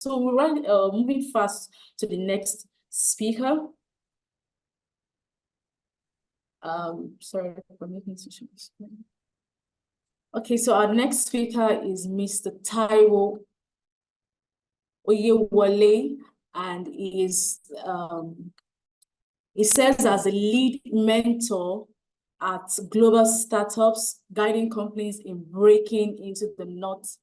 So we're moving fast to the next speaker. Sorry for making switch. Okay, so our next speaker is Mr. Taiwo Oyewole, and he serves as a lead mentor at global startups, guiding companies in breaking into the North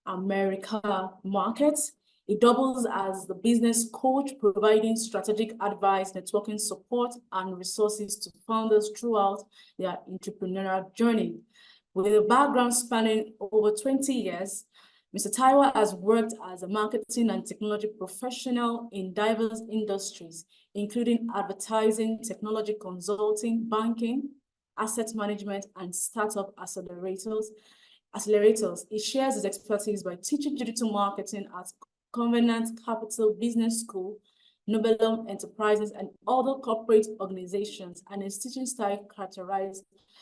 America market. He doubles as the business coach, providing strategic advice, networking support, and resources to founders throughout their entrepreneurial journey. With a background spanning over 20 years, Mr. Taiwo has worked as a marketing and technology professional in diverse industries, including advertising, technology consulting, banking, asset management, and startup accelerators. He shares his expertise by teaching digital marketing at Covenant Capital Business School, Nobelum Enterprises, and other corporate organizations, and his teaching style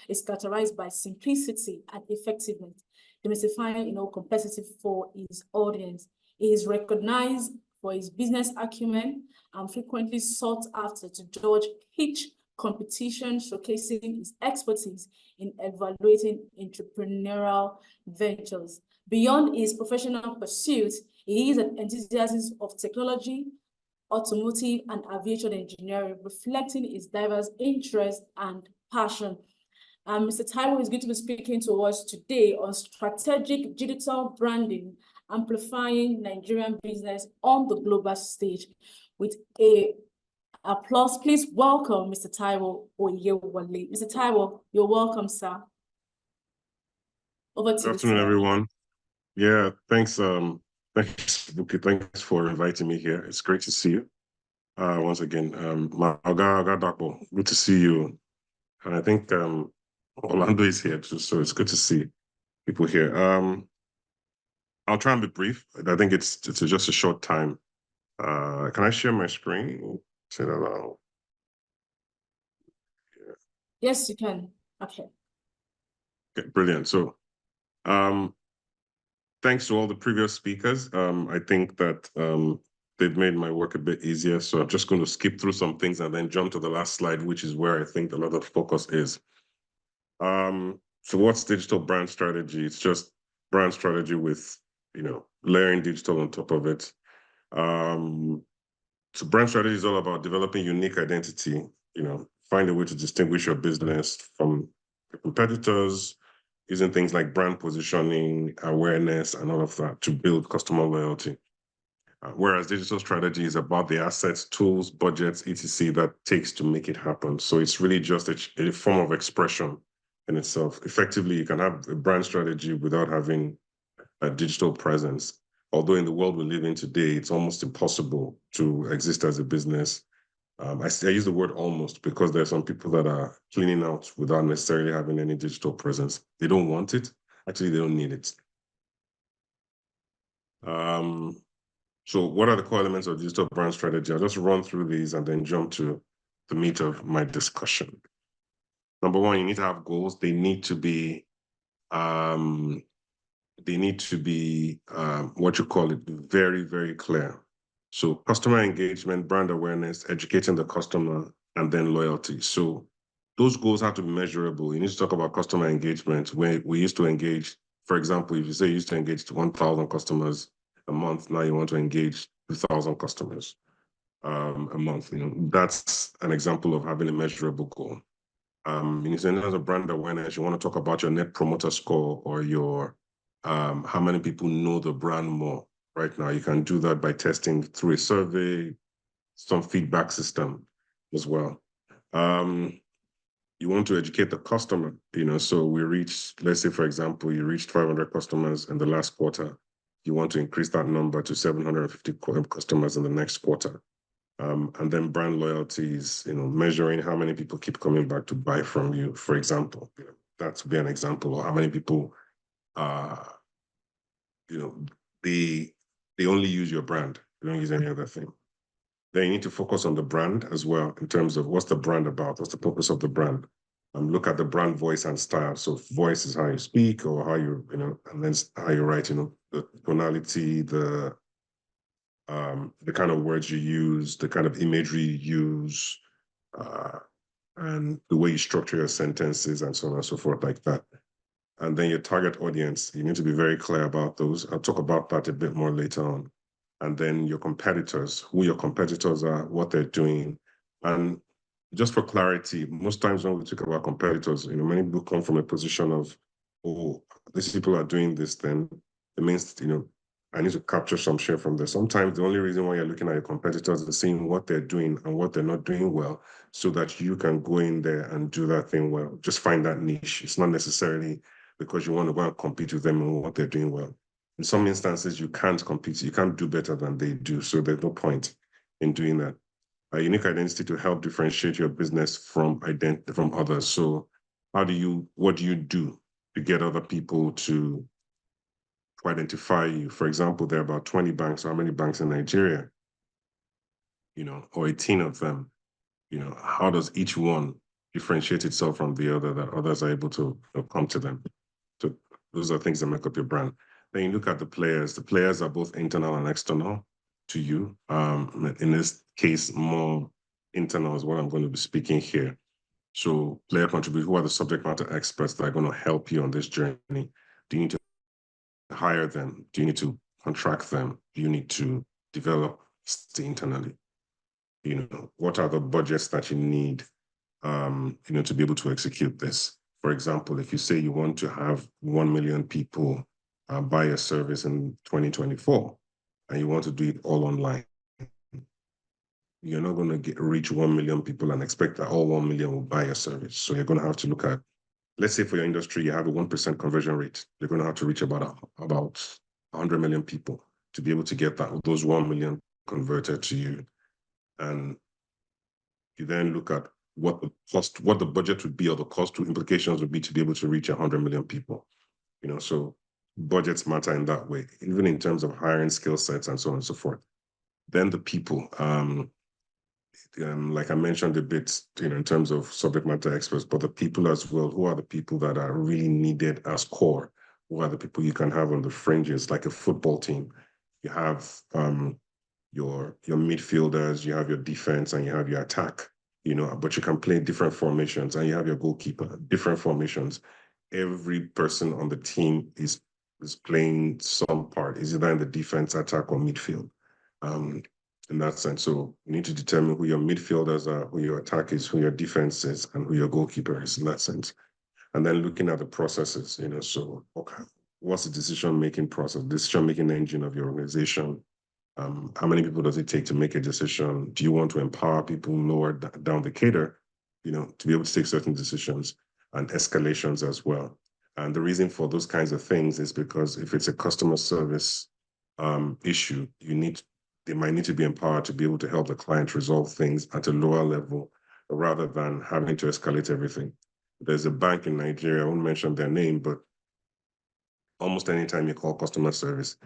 is characterized by simplicity and effectiveness, demystifying complexity for his audience. He is recognized for his business acumen and frequently sought after to judge each competition, showcasing his expertise in evaluating entrepreneurial ventures. Beyond his professional pursuits, he is an enthusiast of technology, automotive, and aviation engineering, reflecting his diverse interests and passion. Mr. Taiwo is going to be speaking to us today on strategic digital branding, amplifying Nigerian business on the global stage. With a applause, please welcome Mr. Taiwo Oyewole. Mr. Taiwo, you're welcome, sir. Over to you. Good afternoon, everyone. Yeah, thanks. Thanks, Buki. Thanks for inviting me here. It's great to see you. Once again, Oga Dakbo, good to see you. And I think Orlando is here too, so it's good to see people here. I'll try and be brief. I think it's just a short time. Can I share my screen? Say that out. Yeah. Yes, you can. Okay, brilliant. So, thanks to all the previous speakers. I think that they've made my work a bit easier. So I'm just going to skip through some things and then jump to the last slide, which is where I think a lot of focus is. So what's digital brand strategy? It's just brand strategy with, layering digital on top of it. So brand strategy is all about developing unique identity, find a way to distinguish your business from your competitors, using things like brand positioning, awareness, and all of that to build customer loyalty. Whereas digital strategy is about the assets, tools, budgets, etc. that takes to make it happen. So it's really just a form of expression in itself. Effectively, you can have a brand strategy without having a digital presence. Although in the world we live in today, it's almost impossible to exist as a business. I use the word almost because there are some people that are cleaning out without necessarily having any digital presence. They don't want it. Actually, they don't need it. So what are the core elements of digital brand strategy? I'll just run through these and then jump to the meat of my discussion. Number one, you need to have goals. They need to be what you call it, very, very clear. So customer engagement, brand awareness, educating the customer, and then loyalty. So those goals have to be measurable. You need to talk about customer engagement. Where we used to engage, for example, if you say you used to engage 1,000 customers a month, now you want to engage 2,000 customers a month. That's an example of having a measurable goal. In terms of brand awareness, you want to talk about your net promoter score or your how many people know the brand more. Right now, you can do that by testing through a survey, some feedback system as well. You want to educate the customer, so we reached, let's say, for example, you reached 500 customers in the last quarter. You want to increase that number to 750 customers in the next quarter. And then brand loyalty is, measuring how many people keep coming back to buy from you, for example. That would be an example of how many people, they only use your brand. They don't use any other thing. Then you need to focus on the brand as well in terms of what's the brand about, what's the purpose of the brand. Look at the brand voice and style. So voice is how you speak or how you, and then how you write, the tonality, the the kind of words you use, the kind of imagery you use, and the way you structure your sentences and so on and so forth like that. And then your target audience, you need to be very clear about those. I'll talk about that a bit more later on. And then your competitors, who your competitors are, what they're doing. And just for clarity, most times when we talk about competitors, many people come from a position of, oh, these people are doing this, then it means, I need to capture some share from this. Sometimes the only reason why you're looking at your competitors is seeing what they're doing and what they're not doing well, so that you can go in there and do that thing well. Just find that niche. It's not necessarily because you want to go and compete with them and what they're doing well. In some instances, you can't compete. You can't do better than they do. So there's no point in doing that. A unique identity to help differentiate your business from others. So what do you do to get other people to identify you? For example, there are about 20 banks. How many banks in Nigeria? Or 18 of them. How does each one differentiate itself from the other that others are able to come to them? So those are things that make up your brand. Then you look at the players. The players are both internal and external to you. In this case, more internal is what I'm going to be speaking here. So player contribute, who are the subject matter experts that are going to help you on this journey? Do you need to hire them? Do you need to contract them? Do you need to develop internally? What are the budgets that you need, to be able to execute this? For example, if you say you want to have 1 million people buy a service in 2024, and you want to do it all online, you're not going to reach 1 million people and expect that all 1 million will buy a service. So you're going to have to look at, let's say for your industry, you have a 1% conversion rate. You're going to have to reach about 100 million people to be able to get those 1 million converted to you. And you then look at what the budget would be, or the cost implications would be to be able to reach 100 million people. So budgets matter in that way, even in terms of hiring skill sets and so on and so forth. Then the people, like I mentioned a bit, in terms of subject matter experts, but the people as well. Who are the people that are really needed as core? Who are the people you can have on the fringes, like a football team? You have your midfielders, you have your defense, and you have your attack. But you can play different formations, and you have your goalkeeper, different formations. Every person on the team is playing some part, is either in the defense, attack, or midfield. In that sense, so you need to determine who your midfielders are, who your attack is, who your defense is, and who your goalkeeper is in that sense. And then looking at the processes, so okay, what's the decision-making process, decision-making engine of your organization? How many people does it take to make a decision? Do you want to empower people lower down the cadre, to be able to take certain decisions, and escalations as well? And the reason for those kinds of things is because if it's a customer service issue, they might need to be empowered to be able to help the client resolve things at a lower level, rather than having to escalate everything. There's a bank in Nigeria, I won't mention their name, but almost anytime you call customer service,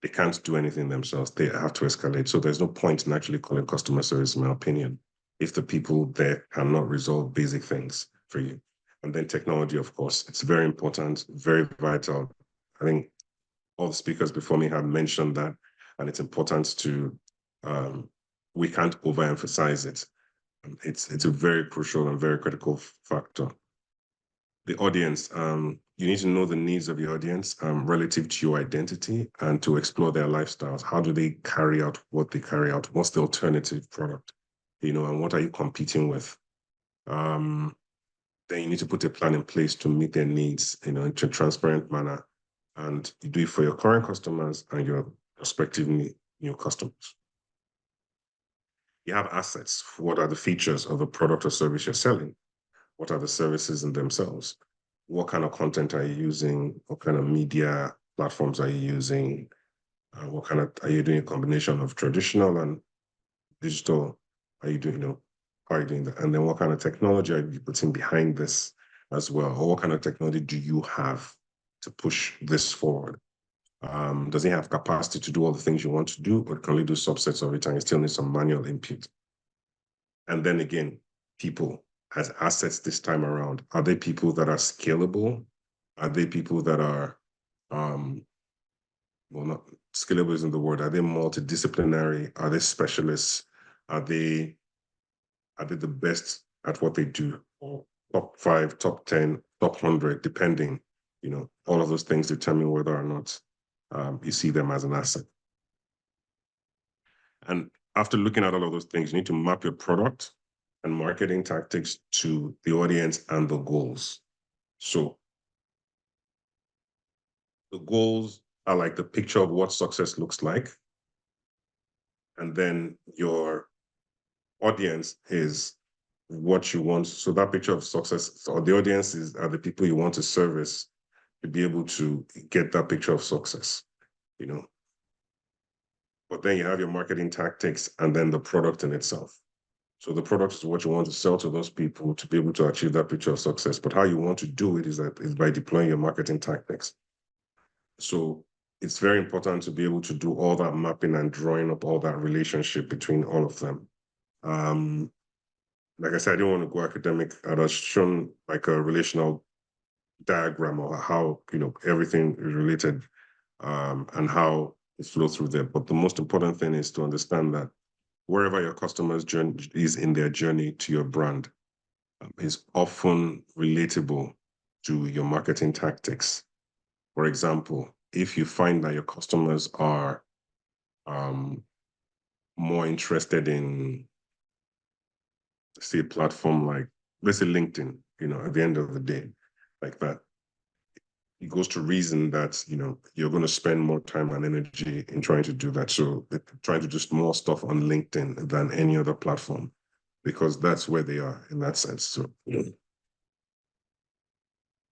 they can't do anything themselves. They have to escalate. So there's no point in actually calling customer service, in my opinion, if the people there cannot resolve basic things for you. And then technology, of course, it's very important, very vital. I think all the speakers before me have mentioned that, and it's important to, we can't overemphasize it. It's a very crucial and very critical factor. The audience, you need to know the needs of your audience relative to your identity, and to explore their lifestyles. How do they carry out what they carry out? What's the alternative product? And what are you competing with? Then you need to put a plan in place to meet their needs, in a transparent manner. And you do it for your current customers and your prospective new customers. You have assets. What are the features of the product or service you're selling? What are the services in themselves? What kind of content are you using? What kind of media platforms are you using? Are you doing a combination of traditional and digital? Are you doing, how are you doing that? And then what kind of technology are you putting behind this as well? Or what kind of technology do you have to push this forward? Does it have capacity to do all the things you want to do, or can only do subsets of it and you still need some manual input? And then again, people as assets this time around. Are they people that are scalable? Are they people that are well, not scalable isn't the word. Are they multidisciplinary? Are they specialists? Are they the best at what they do? Or top 5, top 10, top 100, depending, all of those things determine whether or not you see them as an asset. And after looking at all of those things, you need to map your product and marketing tactics to the audience and the goals. So the goals are like the picture of what success looks like. And then your audience is what you want. So that picture of success, or the audience are the people you want to service to be able to get that picture of success, But then you have your marketing tactics and then the product in itself. So the product is what you want to sell to those people to be able to achieve that picture of success. But how you want to do it is by deploying your marketing tactics. So it's very important to be able to do all that mapping and drawing up all that relationship between all of them. Like I said, I didn't want to go academic. I'd have shown like a relational diagram of how, everything is related and how it flows through there. But the most important thing is to understand that wherever your customer's journey is in their journey to your brand is often relatable to your marketing tactics. For example, if you find that your customers are more interested in, say, a platform like, let's say LinkedIn, at the end of the day, like that, it goes to reason that, you're going to spend more time and energy in trying to do that. So trying to do more stuff on LinkedIn than any other platform, because that's where they are in that sense. So,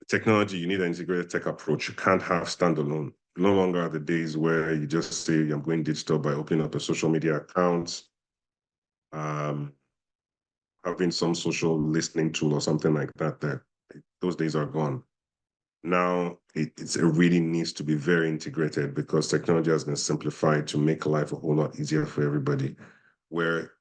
technology, you need an integrated tech approach. You can't have standalone. No longer are the days where you just say, I'm going digital by opening up a social media account, having some social listening tool or something like that. Those days are gone. Now, it really needs to be very integrated because technology has been simplified to make life a whole lot easier for everybody, where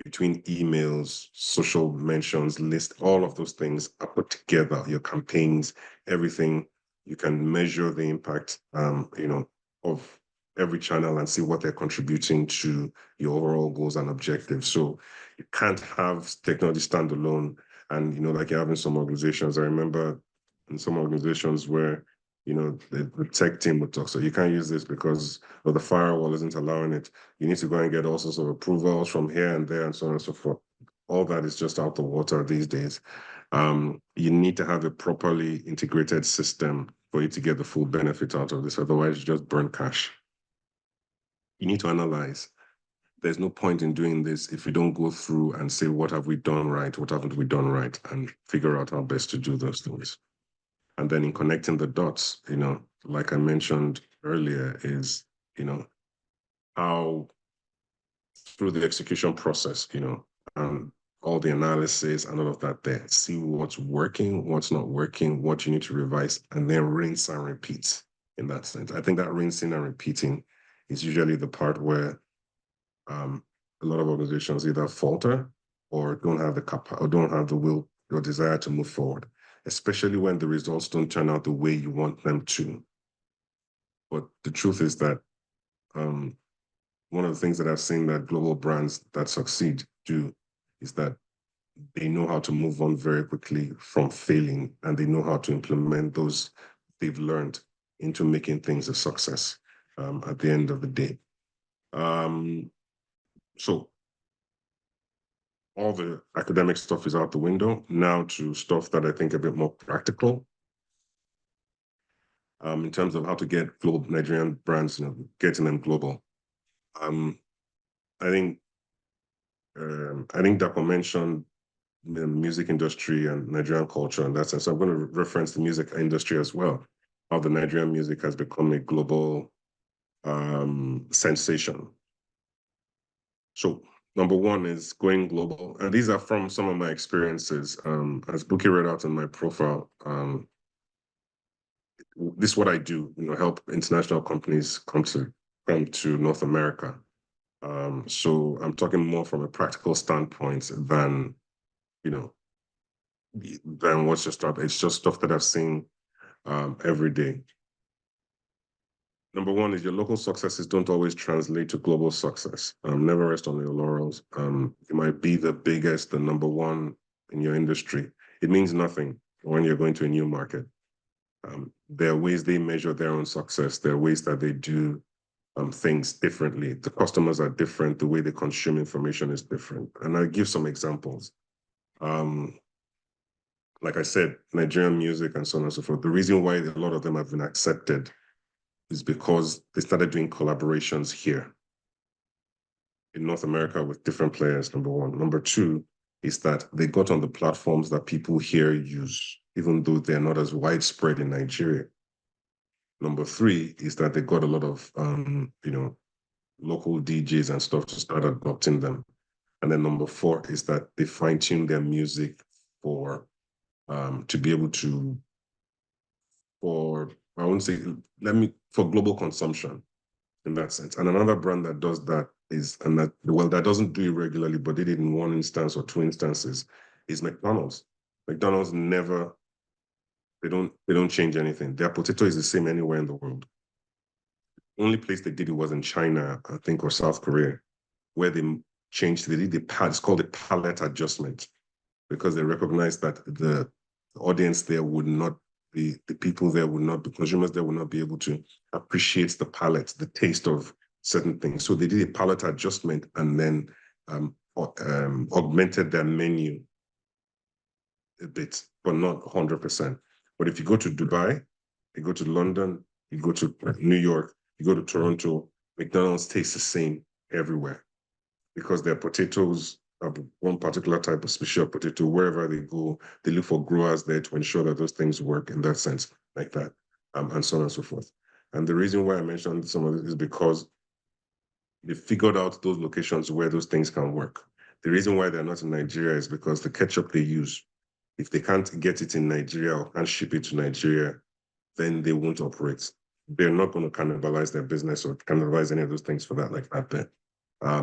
between emails, social mentions, list, all of those things are put together, your campaigns, everything. You can measure the impact, of every channel and see what they're contributing to your overall goals and objectives. So you can't have technology standalone. And, like you have in some organizations, I remember in some organizations where, the tech team would talk, so you can't use this because the firewall isn't allowing it. You need to go and get all sorts of approvals from here and there and so on and so forth. All that is just out the water these days. You need to have a properly integrated system for you to get the full benefit out of this. Otherwise, you just burn cash. You need to analyze. There's no point in doing this if you don't go through and say, what have we done right? What haven't we done right? And figure out how best to do those things. And then in connecting the dots, like I mentioned earlier, is, how through the execution process, and all the analysis and all of that there, see what's working, what's not working, what you need to revise, and then rinse and repeat in that sense. I think that rinsing and repeating is usually the part where a lot of organizations either falter or don't have the will or desire to move forward, especially when the results don't turn out the way you want them to. But the truth is that one of the things that I've seen that global brands that succeed do is that they know how to move on very quickly from failing, and they know how to implement those they've learned into making things a success at the end of the day. So all the academic stuff is out the window now to stuff that I think a bit more practical in terms of how to get global Nigerian brands, getting them global. I think Dapo mentioned the music industry and Nigerian culture in that sense. So I'm going to reference the music industry as well, how the Nigerian music has become a global sensation. So number one is going global. And these are from some of my experiences. As Buki read out in my profile, this is what I do, help international companies come to North America. So I'm talking more from a practical standpoint than what's just stuff. It's just stuff that I've seen every day. Number one is your local successes don't always translate to global success. Never rest on your laurels. You might be the biggest, the number one in your industry. It means nothing when you're going to a new market. There are ways they measure their own success. There are ways that they do things differently. The customers are different. The way they consume information is different. And I'll give some examples. Like I said, Nigerian music and so on and so forth. The reason why a lot of them have been accepted is because they started doing collaborations here in North America with different players, number one. Number two is that they got on the platforms that people here use, even though they're not as widespread in Nigeria. Number three is that they got a lot of, local DJs and stuff to start adopting them. And then number four is that they fine-tune their music for, to be able to, I won't say, for global consumption in that sense. And another brand that does that is, that doesn't do it regularly, but did it in one instance or two instances, is McDonald's. McDonald's they don't change anything. Their potato is the same anywhere in the world. The only place they did it was in China, I think, or South Korea, where they did it's called a palate adjustment, because they recognized that the audience there would not be, the people there would not, the consumers there would not be able to appreciate the palate, the taste of certain things. So they did a palate adjustment and then augmented their menu a bit, but not 100%. But if you go to Dubai, you go to London, you go to New York, you go to Toronto, McDonald's tastes the same everywhere, because their potatoes are one particular type of species of potato. Wherever they go, they look for growers there to ensure that those things work in that sense, like that, and so on and so forth. And the reason why I mentioned some of it is because they figured out those locations where those things can work. The reason why they're not in Nigeria is because the ketchup they use, if they can't get it in Nigeria or can't ship it to Nigeria, then they won't operate. They're not going to cannibalize their business or cannibalize any of those things for that, like that there,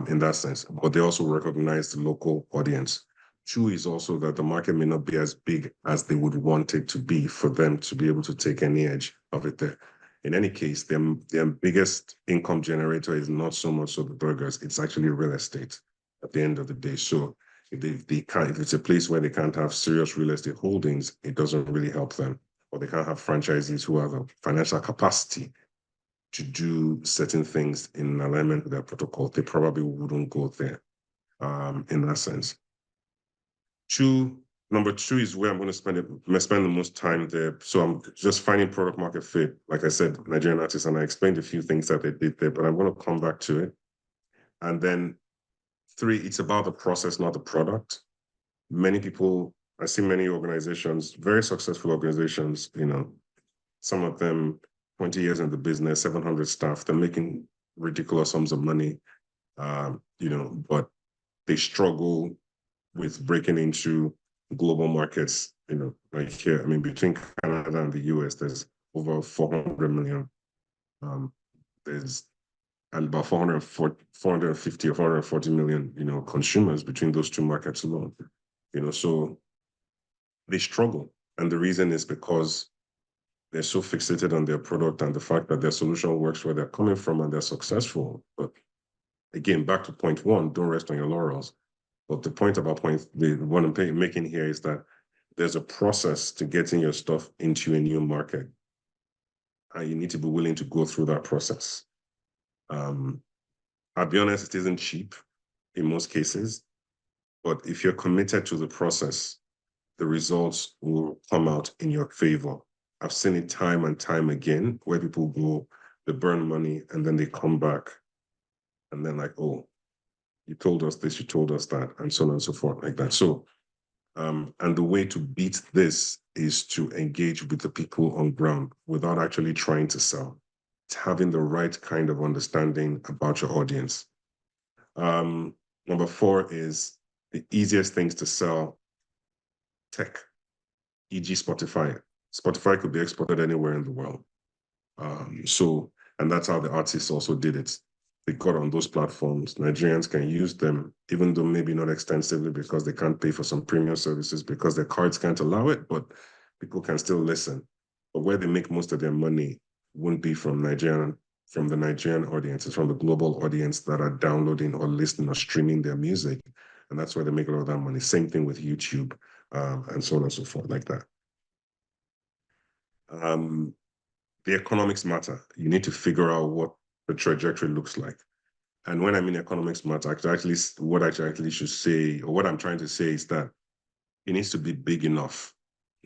in that sense. But they also recognize the local audience. Two is also that the market may not be as big as they would want it to be for them to be able to take any edge of it there. In any case, their biggest income generator is not so much of the burgers, it's actually real estate at the end of the day. So if it's a place where they can't have serious real estate holdings, it doesn't really help them. Or they can't have franchisees who have a financial capacity to do certain things in alignment with their protocol. They probably wouldn't go there in that sense. Number two is where I'm going to spend the most time there. So I'm just finding product market fit. Like I said, Nigerian artists, and I explained a few things that they did there, but I'm going to come back to it. And then three, it's about the process, not the product. I see many organizations, very successful organizations, some of them 20 years in the business, 700 staff, they're making ridiculous sums of money, but they struggle with breaking into global markets, like here. I mean, between Canada and the US, there's over 400 million. There's about 450 or 440 million, consumers between those two markets alone. So they struggle. And the reason is because they're so fixated on their product and the fact that their solution works where they're coming from and they're successful. But again, back to point one, don't rest on your laurels. But the point about the one I'm making here is that there's a process to getting your stuff into a new market. And you need to be willing to go through that process. I'll be honest, it isn't cheap in most cases. But if you're committed to the process, the results will come out in your favor. I've seen it time and time again where people go, they burn money, and then they come back and then like, oh, you told us this, you told us that, and so on and so forth, like that. So, and the way to beat this is to engage with the people on ground without actually trying to sell. It's having the right kind of understanding about your audience. Number four is the easiest things to sell: tech, e.g. Spotify. Spotify could be exported anywhere in the world. And that's how the artists also did it. They got on those platforms. Nigerians can use them, even though maybe not extensively because they can't pay for some premium services because their cards can't allow it, but people can still listen. But where they make most of their money wouldn't be from Nigerian from the Nigerian audience, it's from the global audience that are downloading or listening or streaming their music. And that's where they make a lot of that money. Same thing with YouTube, and so on and so forth, like that. The economics matter. You need to figure out what the trajectory looks like. And when I mean economics matter, actually, what I actually should say, or what I'm trying to say is that it needs to be big enough.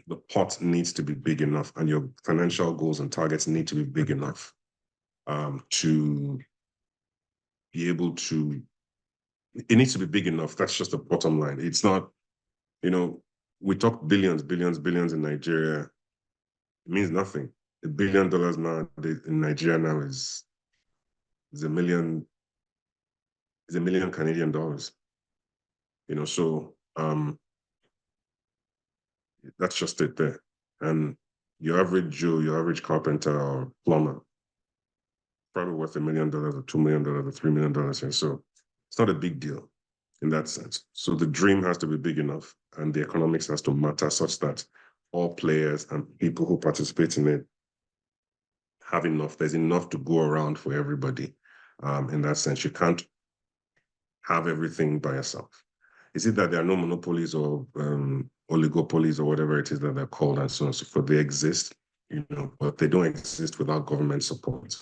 The pot needs to be big enough, and your financial goals and targets need to be big enough to be able to, it needs to be big enough. That's just the bottom line. It's not, we talk billions in Nigeria. It means nothing. $1 billion now in Nigeria now is $1 million, Canadian dollars. So that's just it there. And your average Joe, your average carpenter or plumber, probably worth $1 million or $2 million or $3 million here. So it's not a big deal in that sense. So the dream has to be big enough, and the economics has to matter such that all players and people who participate in it have enough. There's enough to go around for everybody. In that sense, you can't have everything by yourself. Is it that there are no monopolies or oligopolies or whatever it is that they're called and so on and so forth? They exist, but they don't exist without government support.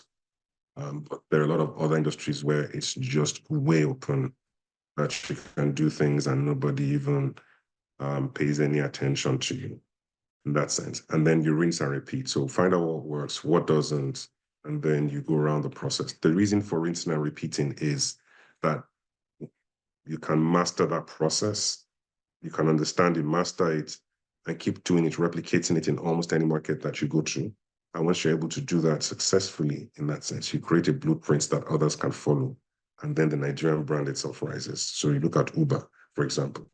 But there are a lot of other industries where it's just way open, that you can do things and nobody even pays any attention to you in that sense. And then you rinse and repeat. So find out what works, what doesn't, and then you go around the process. The reason for rinsing and repeating is that you can master that process, you can understand it, master it, and keep doing it, replicating it in almost any market that you go to. And once you're able to do that successfully in that sense, you create a blueprint that others can follow. And then the Nigerian brand itself rises. So you look at Uber, for example.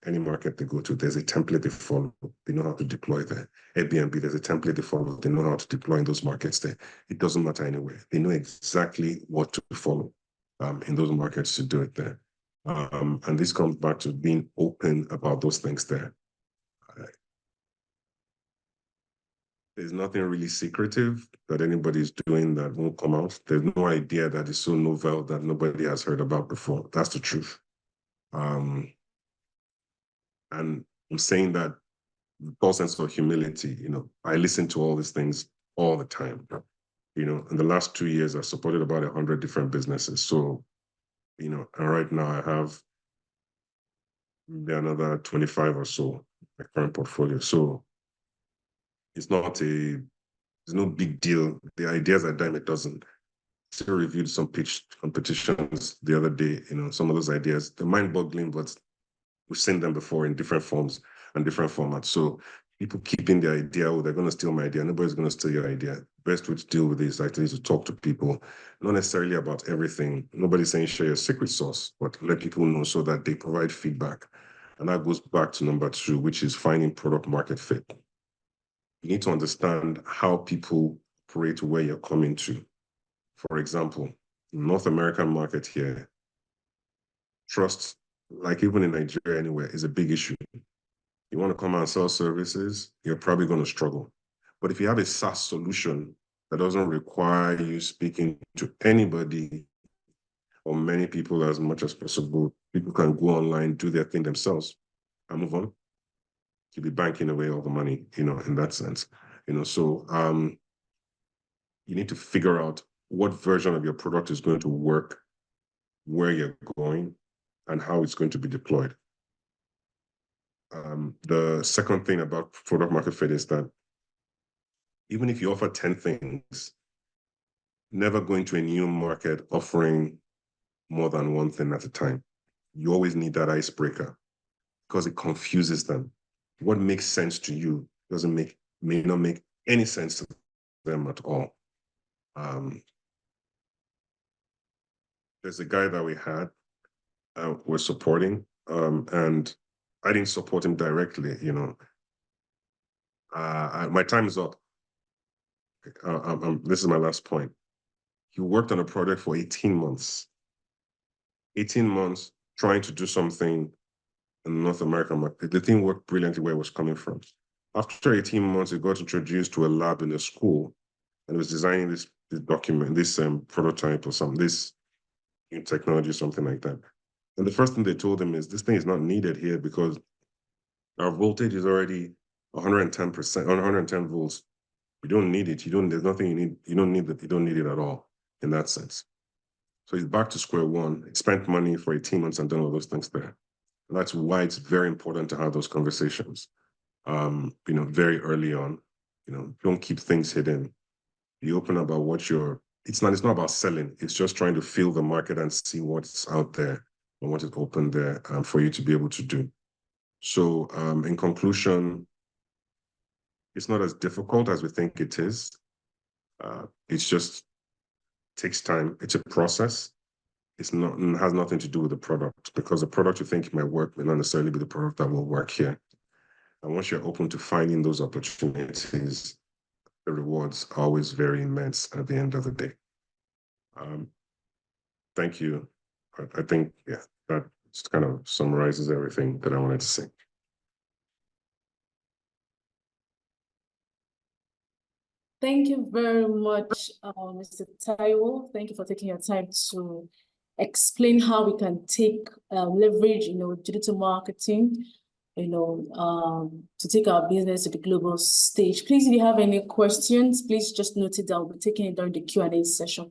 Any market they go to, there's a template they follow. They know how to deploy there. Airbnb, there's a template they follow. They know how to deploy in those markets there. It doesn't matter anywhere. They know exactly what to follow in those markets to do it there. And this comes back to being open about those things there. There's nothing really secretive that anybody's doing that won't come out. There's no idea that is so novel that nobody has heard about before. That's the truth. And I'm saying that with all sense of humility. I listen to all these things all the time. In the last 2 years, I've supported about 100 different businesses. So, and right now I have another 25 or so my current portfolio. So it's no big deal. The ideas are dime a dozen. Still reviewed some pitch competitions the other day. Some of those ideas, they're mind-boggling, but we've seen them before in different forms and different formats. So people keeping the idea, they're going to steal my idea. Nobody's going to steal your idea. Best way to deal with it is actually to talk to people, not necessarily about everything. Nobody's saying share your secret sauce, but let people know so that they provide feedback. And that goes back to number 2, which is finding product market fit. You need to understand how people operate where you're coming to. For example, North American market here, trust, like even in Nigeria anywhere, is a big issue. You want to come and sell services, you're probably going to struggle. But if you have a SaaS solution that doesn't require you speaking to anybody or many people as much as possible, people can go online, do their thing themselves and move on. You'll be banking away all the money, in that sense. So you need to figure out what version of your product is going to work, where you're going, and how it's going to be deployed. The second thing about product market fit is that even if you offer 10 things, never go into a new market offering more than one thing at a time. You always need that icebreaker because it confuses them. What makes sense to you may not make any sense to them at all. There's a guy that we had, we're supporting, and I didn't support him directly, my time is up. This is my last point. He worked on a project for 18 months. 18 months trying to do something in the North American market. The thing worked brilliantly where it was coming from. After 18 months, he got introduced to a lab in a school and was designing this document, this prototype or something, this new technology, something like that. And the first thing they told them is this thing is not needed here because our voltage is already 110%, 110 volts. You don't need it. There's nothing you need. You don't need it. You don't need it at all in that sense. So he's back to square one. He spent money for 18 months and done all those things there. And that's why it's very important to have those conversations, very early on. Don't keep things hidden. Be open about what it's not about selling. It's just trying to feel the market and see what's out there and what is open there for you to be able to do. So in conclusion, it's not as difficult as we think it is. It's just takes time. It's a process. It has nothing to do with the product because the product you think might work may not necessarily be the product that will work here. And once you're open to finding those opportunities, the rewards are always very immense at the end of the day. Thank you. I think, that just kind of summarizes everything that I wanted to say. Thank you very much, Mr. Taiwo. Thank you for taking your time to explain how we can take leverage, digital marketing, to take our business to the global stage. Please, if you have any questions, please just note it down. We'll be taking it during the Q&A session.